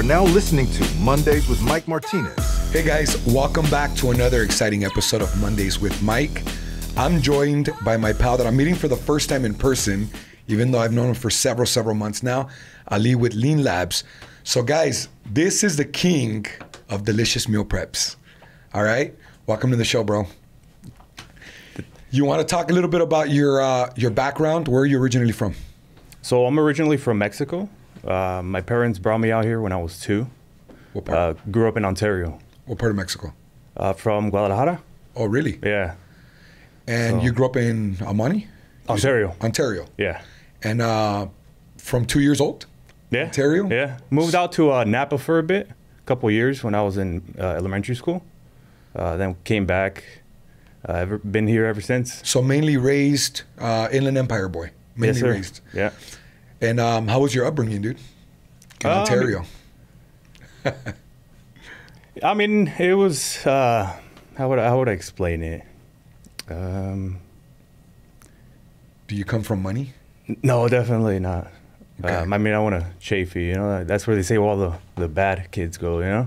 are now listening to Mondays with Mike Martinez. Hey guys, welcome back to another exciting episode of Mondays with Mike. I'm joined by my pal that I'm meeting for the first time in person, even though I've known him for several months now, Ali with Lean Labs. So guys, this is the king of delicious meal preps. All right, welcome to the show, bro. You want to talk a little bit about your background? Where are you originally from? So I'm originally from Mexico. My parents brought me out here when I was 2. What part? Grew up in Ontario. What part of Mexico? From Guadalajara. Oh, really? Yeah. And you grew up in Amani? Ontario. Ontario. Yeah. And from 2 years old? Yeah. Ontario? Yeah. Moved out to Napa for a bit, a couple of years when I was in elementary school. Then came back. Ever been here ever since. So mainly raised Inland Empire boy. Mainly yes, sir. raised. Yeah. And how was your upbringing, dude? In Ontario. I mean, it was, how would I explain it? Do you come from money? No, definitely not. Okay. I mean, I want to Chafee, you know. That's where they say all the bad kids go, you know.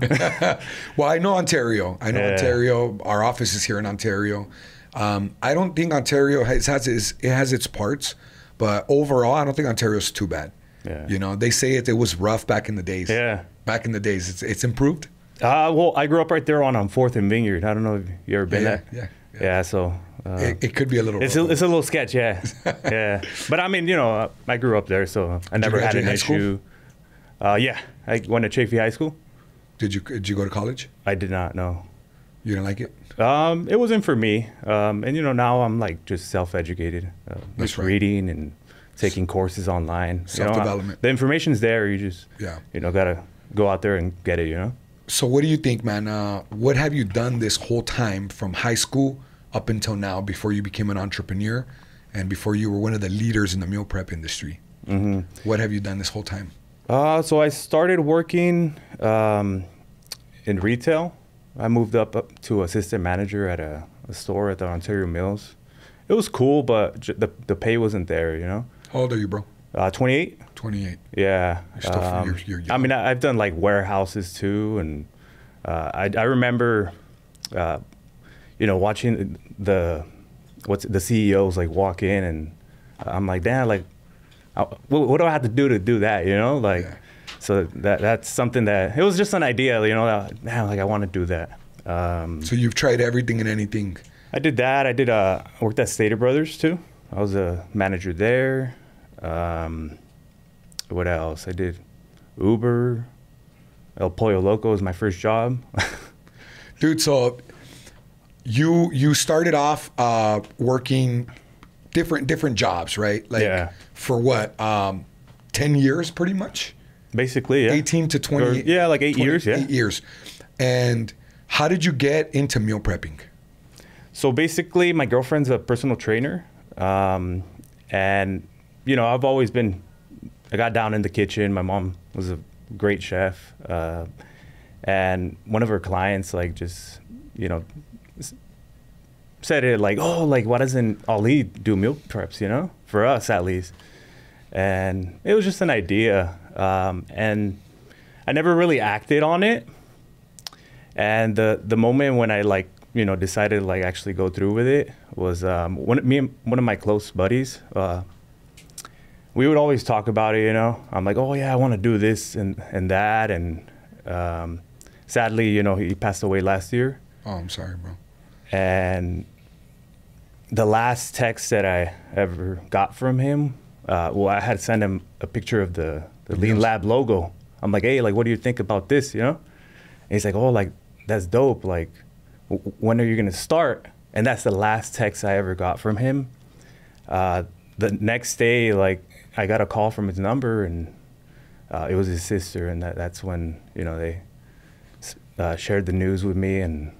Well, I know Ontario. Yeah. Ontario. Our office is here in Ontario. I don't think Ontario has its parts, but overall, I don't think Ontario's too bad. Yeah. You know, they say it was rough back in the days. Yeah. Back in the days, it's improved. Well, I grew up right there on 4th and Vineyard. I don't know if you ever been there. Yeah. So it could be a little. It's a little sketch, yeah. Yeah. But I mean, you know, I grew up there, so I never had an issue. Yeah, I went to Chafee High School. Did you go to college? I did not. No. You didn't like it? It wasn't for me. And you know, now I'm like just self-educated, just right. reading and taking courses online. Self-development. You know, the information's there. You just you know, gotta go out there and get it. You know. So what do you think, man? What have you done this whole time from high school up until now, before you became an entrepreneur and before you were one of the leaders in the meal prep industry? Mm-hmm. What have you done this whole time? So I started working in retail. I moved up to assistant manager at a store at the Ontario Mills. It was cool, but the pay wasn't there, you know. How old are you, bro? 28. 28. Yeah. You're young. I mean, I've done like warehouses too, and I remember, you know, watching the CEOs like walk in, and I'm like, damn, like, what do I have to do that, you know, like. Yeah. So that's something that, it was just an idea, you know, that, like I want to do that. So you've tried everything and anything. I did that. I worked at Stater Brothers too. I was a manager there. What else? I did Uber. El Pollo Loco was my first job. Dude, so you started off working different jobs, right? Like for what? 10 years pretty much? Basically, yeah. 18 to 20. Yeah, like 8 years, yeah. 8 years. And how did you get into meal prepping? So basically, my girlfriend's a personal trainer. And, you know, I got down in the kitchen. My mom was a great chef. And one of her clients, like, just, you know, said it like, oh, like, why doesn't Ali do meal preps, you know, for us at least? And it was just an idea. And I never really acted on it. And the moment when I, like, you know, decided to like actually go through with it was me and one of my close buddies. We would always talk about it, you know. I'm like, oh yeah, I want to do this and that. And sadly, you know, he passed away last year. Oh, I'm sorry, bro. And the last text that I ever got from him, well, I had sent him a picture of the Lean Lab logo. I'm like, hey, like, what do you think about this, you know? And he's like, oh, like, that's dope. Like, when are you going to start? And that's the last text I ever got from him. The next day, like, I got a call from his number, and it was his sister. And that's when, you know, they shared the news with me. And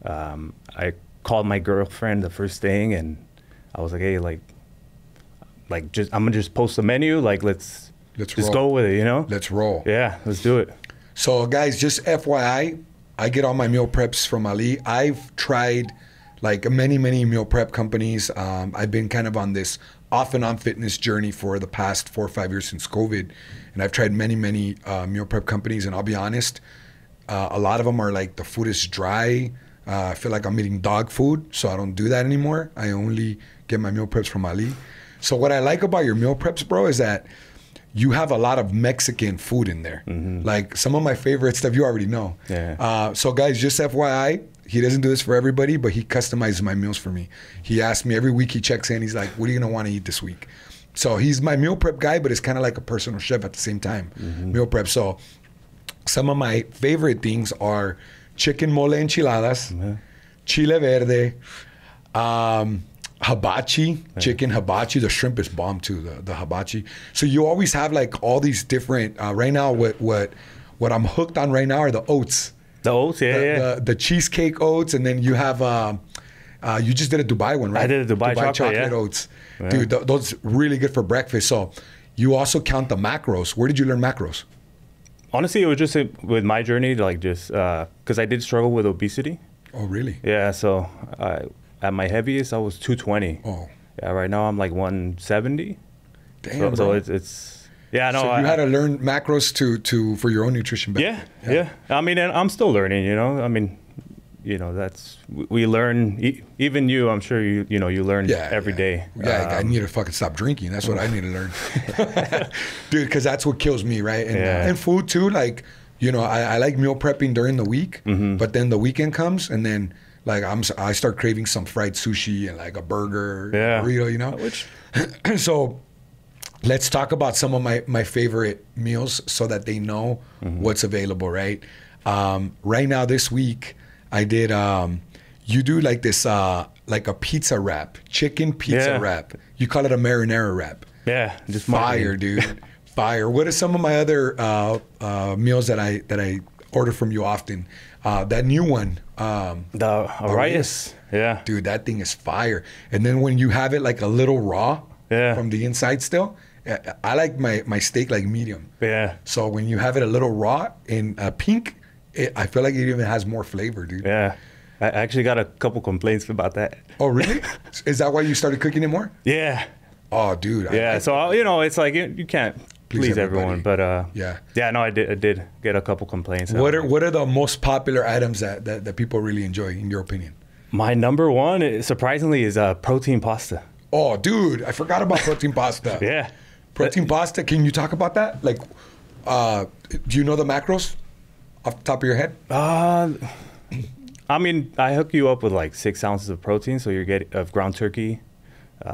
I called my girlfriend the first thing, and I was like, hey, like I'm going to just post the menu. Like, let's just go with it, you know? Let's roll. Yeah, let's do it. So, guys, just FYI, I get all my meal preps from Ali. I've tried like many meal prep companies. I've been kind of on this off and on fitness journey for the past 4 or 5 years since COVID. And I've tried many meal prep companies. And I'll be honest, a lot of them are like the food is dry. I feel like I'm eating dog food, so I don't do that anymore. I only get my meal preps from Ali. So what I like about your meal preps, bro, is that you have a lot of Mexican food in there. Like some of my favorite stuff you already know. Yeah. So guys, just FYI, he doesn't do this for everybody, but he customizes my meals for me. He asks me every week, he checks in, he's like, what are you gonna wanna eat this week? So he's my meal prep guy, but it's kind of like a personal chef at the same time. Meal prep. So some of my favorite things are chicken mole enchiladas, chile verde, hibachi, chicken hibachi. The shrimp is bomb too, the hibachi. So you always have like all these different, right now what I'm hooked on right now are the oats. The oats, The cheesecake oats, and then you have, you just did a Dubai one, right? I did a Dubai chocolate oats. Yeah. Dude, those really good for breakfast. So you also count the macros. Where did you learn macros? Honestly, it was just with my journey, like just, because I did struggle with obesity. Oh, really? Yeah, so at my heaviest, I was 220. Oh. Yeah, right now I'm like 170. Damn, so it's yeah, no. So you had to learn macros to for your own nutrition. Yeah. I mean, and I'm still learning. I mean, that's we learn. Even you, I'm sure you learn every day. Yeah, I need to fucking stop drinking. That's what I need to learn, dude. Because that's what kills me, right? And food too. Like I like meal prepping during the week, but then the weekend comes, and then like I start craving some fried sushi and like a burger, burrito, Which so. Let's talk about some of my favorite meals so that they know what's available, right? Right now, this week, I did, you do like this, like a pizza wrap, chicken pizza wrap. You call it a marinara wrap. Yeah. Just fire, dude. Fire. What are some of my other meals that I order from you often? That new one. The Arias. Yeah. Dude, that thing is fire. And then when you have it like a little raw from the inside still, I like my steak like medium. Yeah. So when you have it a little raw in pink, I feel like it even has more flavor, dude. Yeah. I actually got a couple complaints about that. Oh, really? Is that why you started cooking it more? Yeah. Oh, dude. Yeah. So, it's like you can't please everyone. But yeah, no, I did get a couple complaints. What are the most popular items that people really enjoy, in your opinion? My number one, surprisingly, is protein pasta. Oh, dude. I forgot about protein pasta. Yeah. Protein pasta, can you talk about that? Like, do you know the macros off the top of your head? I mean, I hook you up with like 6 ounces of protein, so you're getting of ground turkey.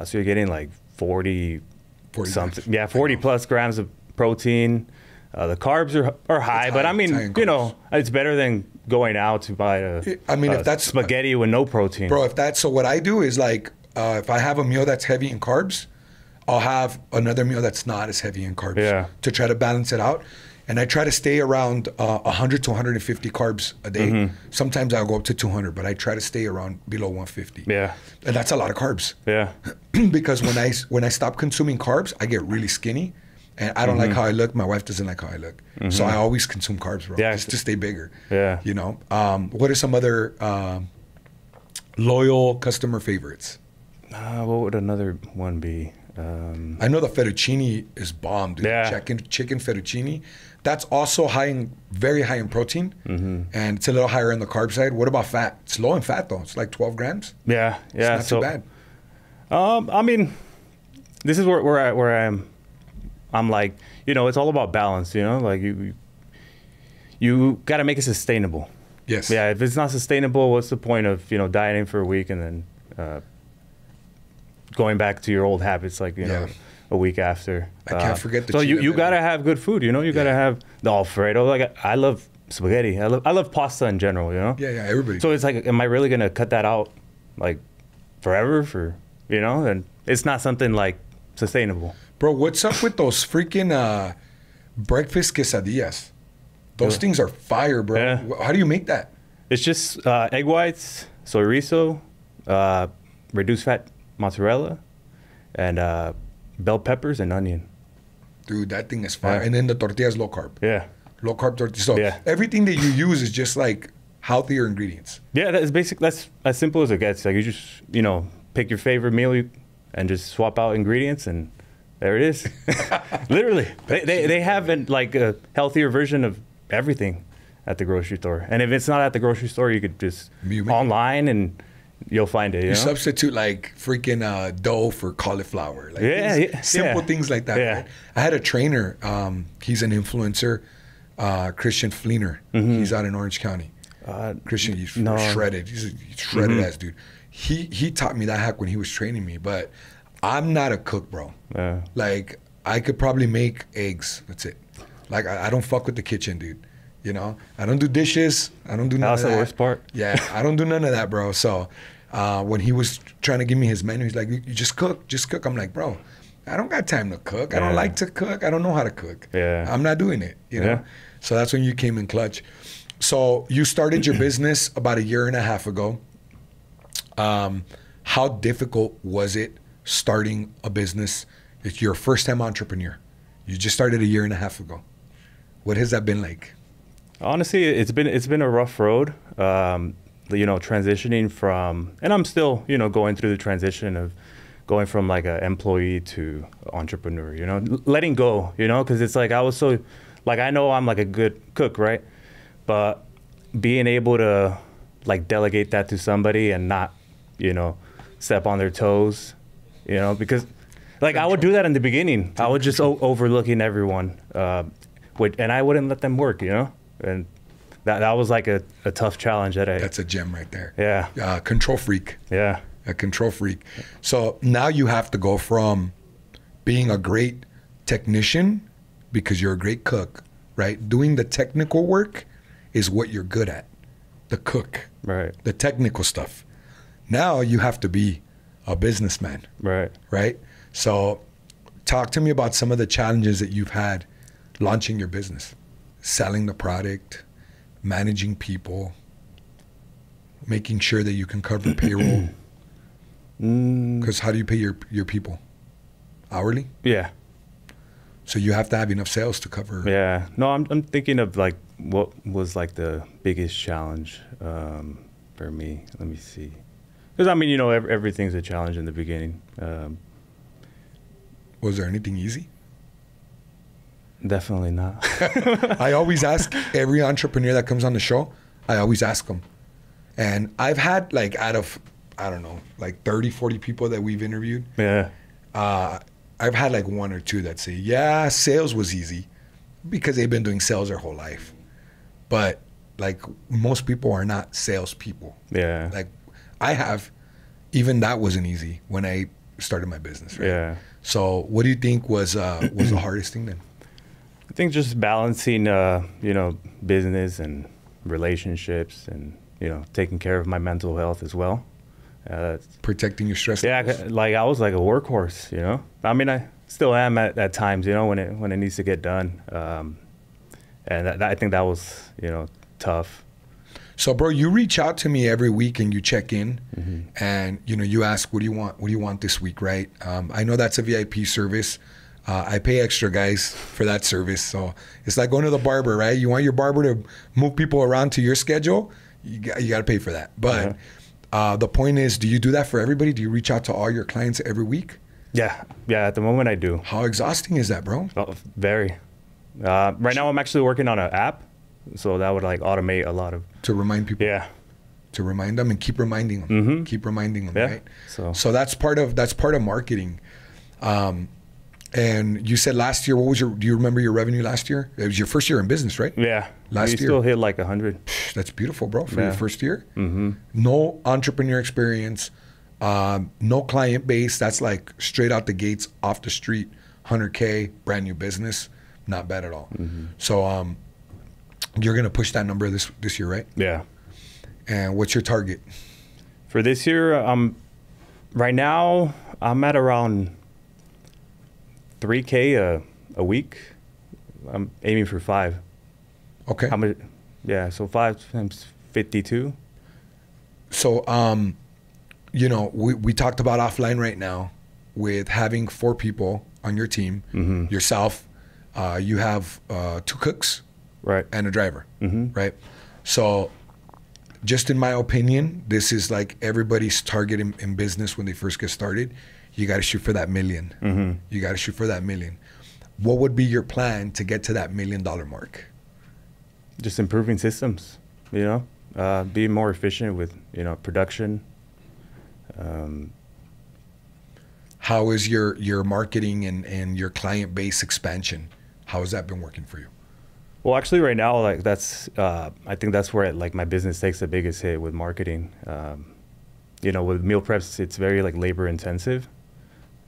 So you're getting like 40 something. Yeah, 40 plus grams of protein. The carbs are high, but I mean, it's better than going out to buy if that's spaghetti with no protein. Bro, so what I do is like, if I have a meal that's heavy in carbs, I'll have another meal that's not as heavy in carbs to try to balance it out. And I try to stay around 100 to 150 carbs a day. Sometimes I'll go up to 200, but I try to stay around below 150. Yeah. And that's a lot of carbs. Yeah. Because when I stop consuming carbs, I get really skinny. And I don't like how I look. My wife doesn't like how I look. So I always consume carbs, bro. Yeah. Just to stay bigger. Yeah. What are some other loyal customer favorites? What would another one be? I know the fettuccine is bomb, dude. Yeah. Chicken fettuccine. That's also very high in protein, and it's a little higher on the carb side. What about fat? It's low in fat though. It's like 12 grams. Yeah. It's not too bad. I mean, this is where I am. I'm like, it's all about balance. Like you got to make it sustainable. Yes. Yeah. If it's not sustainable, what's the point of dieting for a week and then going back to your old habits, like a week after. I can't forget the. So you gotta have good food. You gotta have the Alfredo. Like I love spaghetti. I love pasta in general. Yeah, everybody. So it's like, am I really gonna cut that out, like, forever? And it's not something like sustainable. Bro, what's up with those freaking breakfast quesadillas? Those things are fire, bro. Yeah. How do you make that? It's just egg whites, chorizo, reduced fat mozzarella, and bell peppers and onion. Dude, that thing is fire. And then the tortilla is low carb. Yeah. Low carb tortilla. So everything that you use is just like healthier ingredients. Yeah, that's basic. That's as simple as it gets. Like you just, pick your favorite meal and just swap out ingredients, and there it is. Literally, they have like a healthier version of everything at the grocery store. And if it's not at the grocery store, you could just online and you'll find it. You know? Substitute like freaking dough for cauliflower. Like simple things like that. Yeah. Right? I had a trainer. He's an influencer, Christian Fleener. He's out in Orange County. Christian, he's shredded. He's a shredded ass dude. He taught me that hack when he was training me. But I'm not a cook, bro. Like I could probably make eggs. That's it. Like I don't fuck with the kitchen, dude. You know, I don't do dishes. I don't do none of that. That's the worst part. Yeah, I don't do none of that, bro. So when he was trying to give me his menu, he's like, you just cook, just cook. I'm like, bro, I don't got time to cook. I don't like to cook. I don't know how to cook. I'm not doing it, you know? So that's when you came in clutch. So you started your business about 1.5 years ago. How difficult was it starting a business? It's your first time entrepreneur. You just started 1.5 years ago. What has that been like? Honestly, it's been a rough road, you know, transitioning from, and I'm still, you know, going through the transition of going from like an employee to entrepreneur, you know, letting go, you know, because it's like I was so, like I know I'm like a good cook, right? But being able to like delegate that to somebody and not, you know, step on their toes, you know, because like I would do that in the beginning. I would just overlooking everyone, and I wouldn't let them work, you know. And that was like a tough challenge that's a gem right there. Yeah. Control freak. Yeah. A control freak. So now you have to go from being a great technician because you're a great cook, right? Doing the technical work is what you're good at. The cook. Right. The technical stuff. Now you have to be a businessman. Right. Right? So talk to me about some of the challenges that you've had launching your business. Selling the product, managing people, making sure that you can cover payroll. Because how do you pay your people? Hourly? Yeah. So you have to have enough sales to cover. Yeah. No, I'm thinking of like what was like the biggest challenge for me. Let me see. Because I mean, you know, everything's a challenge in the beginning. Was there anything easy? Definitely not. I always ask every entrepreneur that comes on the show, I always ask them. And I've had like out of, I don't know, like 30, 40 people that we've interviewed. Yeah. I've had like 1 or 2 that say, yeah, sales was easy because they've been doing sales their whole life. But like most people are not salespeople. Yeah. Like I have, even that wasn't easy when I started my business. Right? Yeah. So what do you think was the hardest thing then? I think just balancing, you know, business and relationships and, you know, taking care of my mental health as well. Protecting your stress levels. Yeah, like I was like a workhorse, you know. I mean, I still am at times, you know, when it needs to get done. And I think that was, you know, tough. So, bro, you reach out to me every week and you check in, and you know, you ask, what do you want? What do you want this week, right? I know that's a VIP service. I pay extra, guys, for that service. So it's like going to the barber, right? You want your barber to move people around to your schedule, you got to pay for that. But the point is, do you do that for everybody? Do you reach out to all your clients every week? Yeah. Yeah, at the moment I do. How exhausting is that, bro? Oh, very. Right now I'm actually working on an app. So that would like automate a lot of... To remind people. Yeah. To remind them and keep reminding them. Keep reminding them, right? So that's part of marketing. And you said last year, do you remember your revenue last year? It was your first year in business, right? Yeah. Last year. You still hit like 100. That's beautiful, bro, for your first year. No entrepreneur experience, no client base. That's like straight out the gates, off the street, 100K, brand new business. Not bad at all. So you're going to push that number this year, right? Yeah. And what's your target? For this year, right now, I'm at around 3K a week. I'm aiming for 5. Okay. How much? Yeah, so 5 times 52. So, you know, we talked about offline right now with having 4 people on your team, yourself, you have 2 cooks, right, and a driver, right? So just in my opinion, this is like everybody's target in business when they first get started. you got to shoot for that million. You got to shoot for that million. What would be your plan to get to that $1 million mark? Just improving systems, you know, being more efficient with, you know, production. How is your marketing and your client base expansion? How has that been working for you? Well, actually, right now, like that's I think that's where like my business takes the biggest hit with marketing. You know, with meal preps, it's very like labor intensive.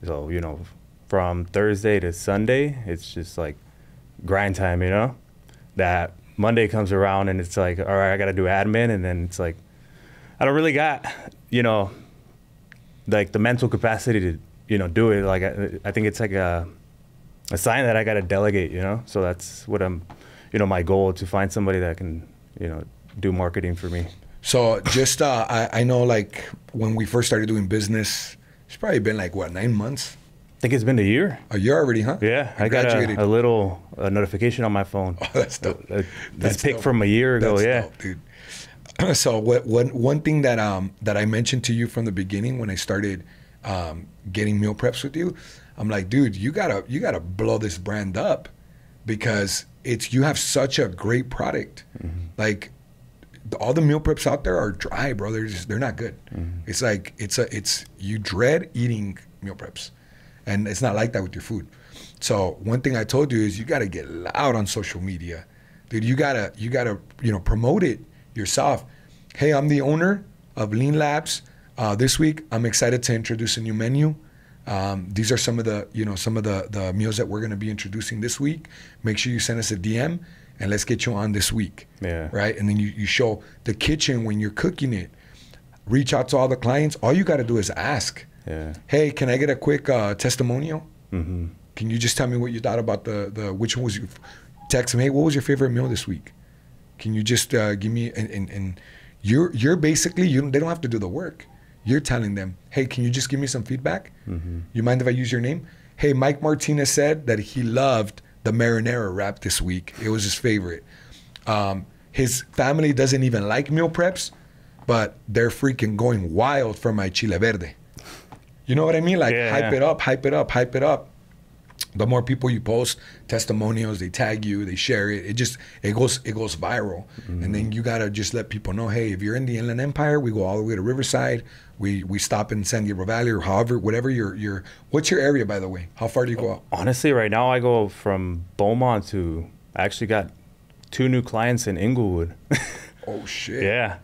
So you know, from Thursday to Sunday, it's just like grind time. You know, that Monday comes around and it's like, all right, I got to do admin, and then it's like, I don't really got, you know, like the mental capacity to, you know, do it. Like I think it's like a sign that I got to delegate. You know, so that's what I'm. You know, my goal to find somebody that can, you know, do marketing for me. So just, I know like when we first started doing business, it's probably been like, what, 9 months? I think it's been a year. A year already, huh? Yeah, I got a little notification on my phone. Oh, that's dope. That's pic from a year ago, that's yeah. Dope, dude. So one thing that I mentioned to you from the beginning when I started getting meal preps with you, I'm like, dude, you gotta blow this brand up because you have such a great product. Like all the meal preps out there are dry, bro. They're not good. It's like you dread eating meal preps, and it's not like that with your food. So one thing I told you is you got to get loud on social media, dude. You gotta you know, promote it yourself. Hey, I'm the owner of Lean Labs. This week I'm excited to introduce a new menu. These are some of the meals that we're going to be introducing this week. Make sure you send us a DM and let's get you on this week. Yeah. Right. And then you show the kitchen when you're cooking it. Reach out to all the clients. All you got to do is ask. Yeah. Hey, can I get a quick testimonial? Can you just tell me what you thought about the which one was you? Text them. Hey, what was your favorite meal this week? Can you just give me and you're basically they don't have to do the work. You're telling them, hey, can you just give me some feedback? You mind if I use your name? Hey, Mike Martinez said that he loved the marinara wrap this week. It was his favorite. His family doesn't even like meal preps, but they're freaking going wild for my chile verde. You know what I mean? Like hype it up, hype it up, hype it up. The more people you post, testimonials, they tag you, they share it. It goes viral. And then you gotta just let people know, hey, if you're in the Inland Empire, we go all the way to Riverside. We stop in San Diego Valley or however, whatever your what's your area, by the way? How far do you go out? Honestly, right now I go from Beaumont to, I actually got 2 new clients in Inglewood. Oh shit. Yeah.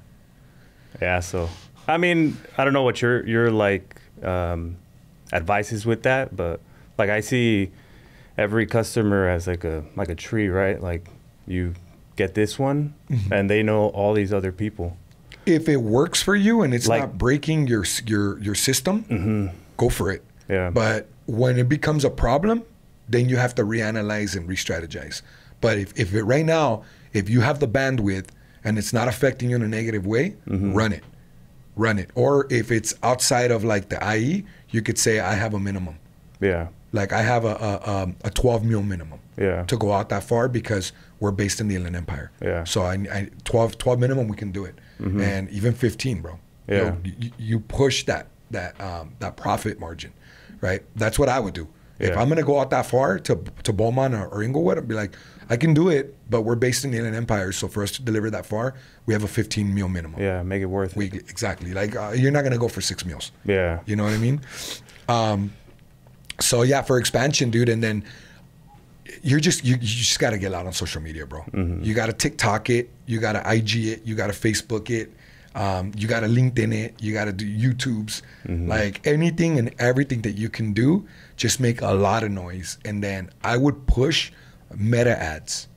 Yeah, so I mean, I don't know what your like advice is with that, but like I see every customer as like a tree, right? Like you get this one and they know all these other people. If it works for you and it's like, not breaking your system, go for it. Yeah. But when it becomes a problem, then you have to reanalyze and re-strategize. But if it right now, if you have the bandwidth and it's not affecting you in a negative way, run it. Run it. Or if it's outside of like the IE, you could say I have a minimum. Yeah. Like I have a 12 meal minimum to go out that far because we're based in the Inland Empire. Yeah. So I 12 minimum, we can do it. And even 15, bro. Yeah. You push that profit margin, right? That's what I would do. If I'm gonna go out that far to Beaumont or Inglewood, I'd be like, I can do it, but we're based in the Inland Empire, so for us to deliver that far, we have a 15 meal minimum. Yeah, make it worth it. Exactly. Like you're not gonna go for 6 meals. Yeah. You know what I mean? So yeah, for expansion, dude, and then you just gotta get out on social media, bro. You gotta TikTok it, you gotta IG it, you gotta Facebook it, you gotta LinkedIn it, you gotta do YouTubes, like anything and everything that you can do. Just make a lot of noise, and then I would push meta ads.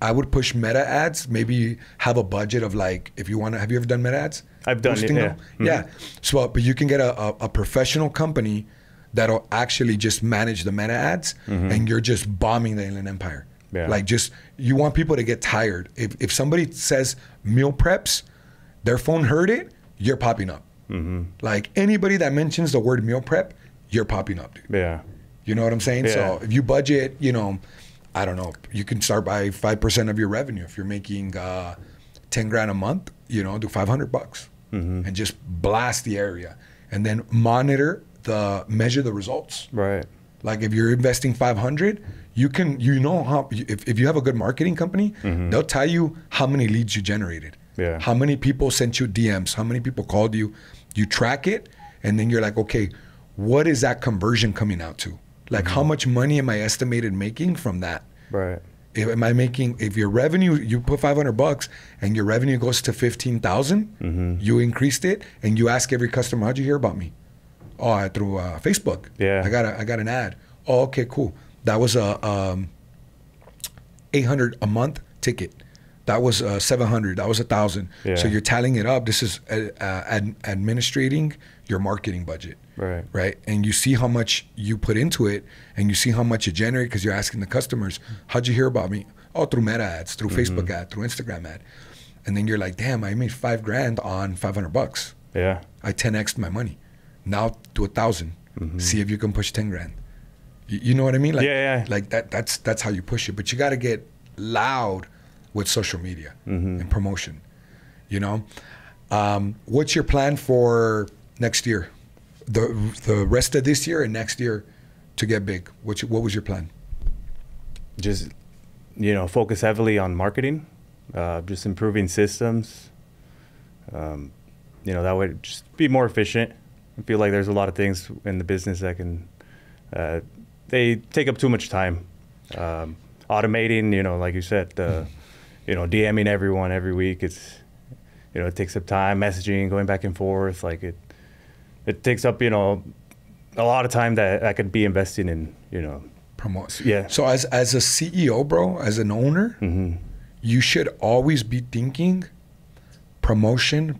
I would push meta ads. Maybe have a budget of like, if you want to, have you ever done meta ads? I've done it. Yeah. Yeah. So, but you can get a professional company that'll actually just manage the meta ads, and you're just bombing the Inland Empire. Yeah. Like you want people to get tired. If somebody says meal preps, their phone heard it, you're popping up. Like anybody that mentions the word meal prep, you're popping up, dude. Yeah. You know what I'm saying? Yeah. So if you budget, I don't know, you can start by 5% of your revenue. If you're making 10 grand a month, do $500 and just blast the area, and then monitor measure the results. Right. Like if you're investing 500, you can, if you have a good marketing company, they'll tell you how many leads you generated. Yeah. How many people sent you DMs, how many people called you. You track it, and then you're like, okay, what is that conversion coming out to? Like how much money am I estimated making from that? Right. If your revenue, you put $500 and your revenue goes to 15,000, you increased it, and you ask every customer, how'd you hear about me? Oh, through Facebook. Yeah. I got an ad. Oh, okay, cool. That was a $800 a month ticket. That was $700. That was $1,000. Yeah. So you're tallying it up. This is administrating your marketing budget. Right. Right. And you see how much you put into it, and you see how much it generates because you're asking the customers, how'd you hear about me? Oh, through Meta ads, through Facebook ad, through Instagram ad. And then you're like, damn, I made $5,000 on $500. Yeah. I 10x'd my money. Now do 1,000. See if you can push 10 grand. You know what I mean? Like, yeah. Like that's how you push it. But you got to get loud with social media and promotion. You know, what's your plan for next year? The rest of this year and next year to get big. What was your plan? Just, focus heavily on marketing, just improving systems. That way just be more efficient. I feel like there's a lot of things in the business that can, they take up too much time. Automating, like you said, DMing everyone every week. It's, it takes up time, messaging, going back and forth. Like it takes up, a lot of time that I could be investing in, promote. Yeah. So as a CEO, bro, as an owner, you should always be thinking promoting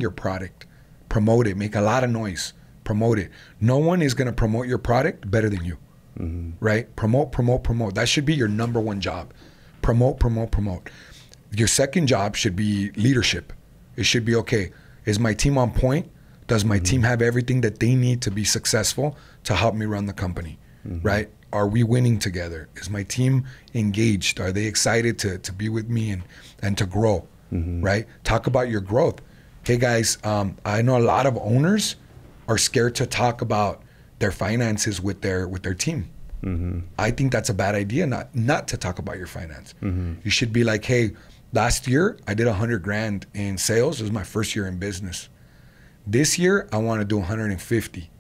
your product. Promote it. Make a lot of noise. Promote it. No one is going to promote your product better than you. Right? Promote. That should be your number one job. Promote. Your second job should be leadership. It should be, okay, is my team on point? Does my team have everything that they need to be successful to help me run the company? Right? Are we winning together? Is my team engaged? Are they excited to be with me and to grow? Right? Talk about your growth. Hey guys, I know a lot of owners are scared to talk about their finances with their team. I think that's a bad idea, not to talk about your finance. You should be like, hey, last year I did 100 grand in sales. It was my first year in business. This year I want to do 150,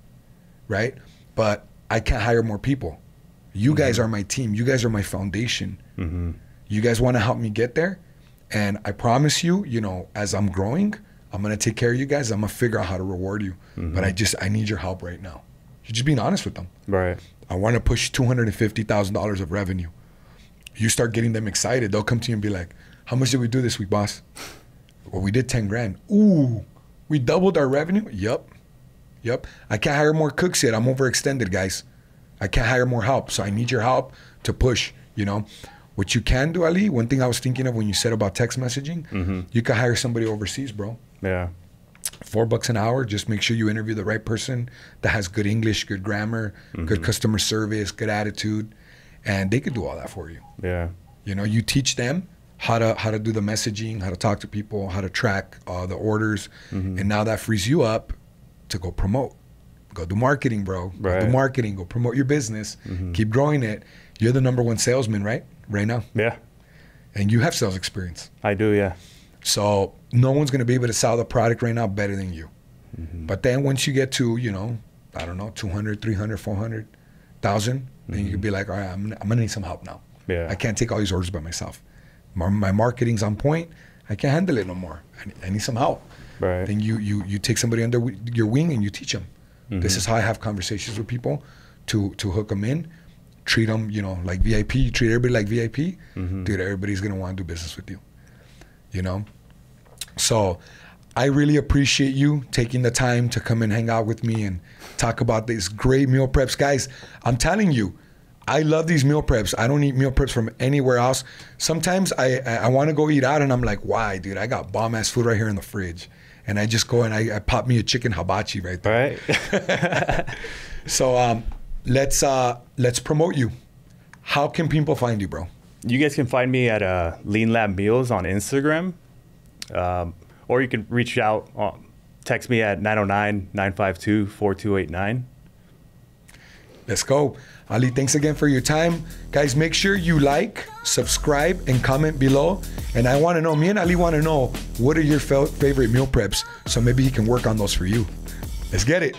right? But I can't hire more people. You guys are my team. You guys are my foundation. You guys want to help me get there? And I promise you, as I'm growing, I'm going to take care of you guys. I'm going to figure out how to reward you. But I need your help right now. You're just being honest with them. Right. I want to push $250,000 of revenue. You start getting them excited. They'll come to you and be like, how much did we do this week, boss? Well, we did 10 grand. Ooh, we doubled our revenue? Yup. I can't hire more cooks yet. I'm overextended, guys. I can't hire more help. So I need your help to push, What you can do, Ali, one thing I was thinking of when you said about text messaging, you can hire somebody overseas, bro. Yeah. $4 an hour. Just make sure you interview the right person that has good English, good grammar, good customer service, good attitude, and they could do all that for you. Yeah. You teach them how to do the messaging, how to talk to people, how to track the orders, and now that frees you up to go promote. Go do marketing, bro. Right. Go do marketing. Go promote your business. Keep growing it. You're the number one salesman, right now. Yeah. And you have sales experience. I do, yeah. So no one's going to be able to sell the product right now better than you. But then once you get to, I don't know, 200, 300, 400,000, then you can be like, all right, I'm going to need some help now. Yeah. I can't take all these orders by myself. My marketing's on point. I can't handle it no more. I need some help. Right. Then you take somebody under your wing and you teach them. This is how I have conversations with people to hook them in. Treat them, like VIP. You treat everybody like VIP. Dude, everybody's going to want to do business with you. So I really appreciate you taking the time to come and hang out with me and talk about these great meal preps. Guys, I'm telling you, I love these meal preps. I don't eat meal preps from anywhere else. Sometimes I want to go eat out and I'm like, why, dude? I got bomb-ass food right here in the fridge. And I just go and I pop me a chicken hibachi right there. Right. So let's promote you. How can people find you, bro? You guys can find me at Lean Lab Meals on Instagram. Or you can reach out text me at 909-952-4289. Let's go. Ali, thanks again for your time. Guys, make sure you like, subscribe, and comment below. And I want to know, me and Ali want to know, what are your favorite meal preps? So maybe he can work on those for you. Let's get it.